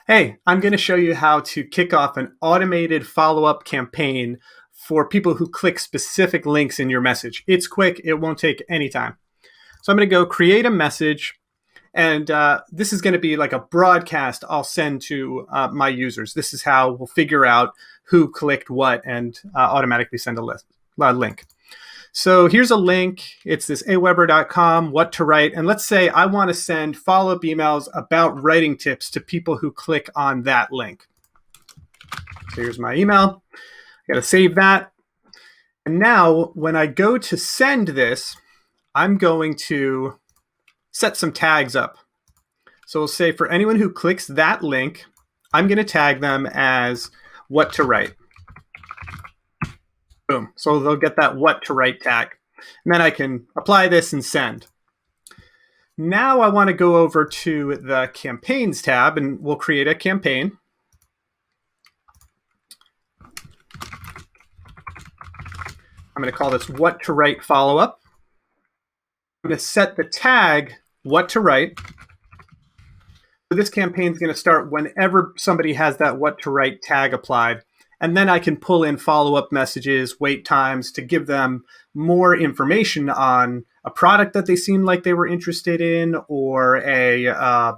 Hey, I'm going to show you how to kick off an automated follow-up campaign for people who click specific links in your message. It's quick. It won't take any time. So I'm going to go create a message, and this is going to be like a broadcast I'll send to my users. This is how we'll figure out who clicked what and automatically send a link. So here's a link. It's this aweber.com, what to write. And let's say I want to send follow-up emails about writing tips to people who click on that link. So here's my email. I got to save that. And now when I go to send this, I'm going to set some tags up. So we'll say for anyone who clicks that link, I'm going to tag them as what to write. Boom. So they'll get that what to write tag. And then I can apply this and send. Now I want to go over to the campaigns tab and we'll create a campaign. I'm going to call this what to write follow-up. I'm going to set the tag what to write. So this campaign is going to start whenever somebody has that what to write tag applied. And then I can pull in follow-up messages, wait times to give them more information on a product that they seemed like they were interested in or a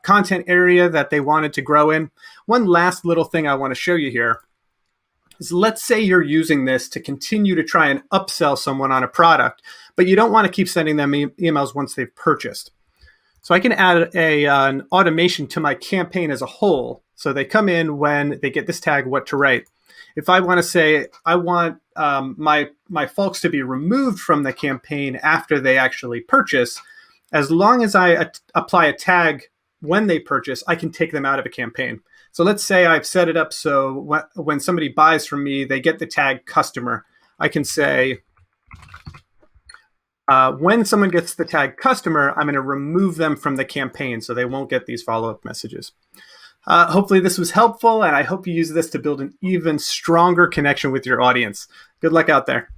content area that they wanted to grow in. One last little thing I want to show you here is let's say you're using this to continue to try and upsell someone on a product, but you don't want to keep sending them emails once they've purchased. So I can add an automation to my campaign as a whole. So they come in when they get this tag, what to write. If I want to say, I want my folks to be removed from the campaign after they actually purchase, as long as I apply a tag when they purchase, I can take them out of a campaign. So let's say I've set it up so when somebody buys from me, they get the tag customer. I can say, when someone gets the tag customer, I'm going to remove them from the campaign so they won't get these follow-up messages. Hopefully this was helpful, and I hope you use this to build an even stronger connection with your audience. Good luck out there.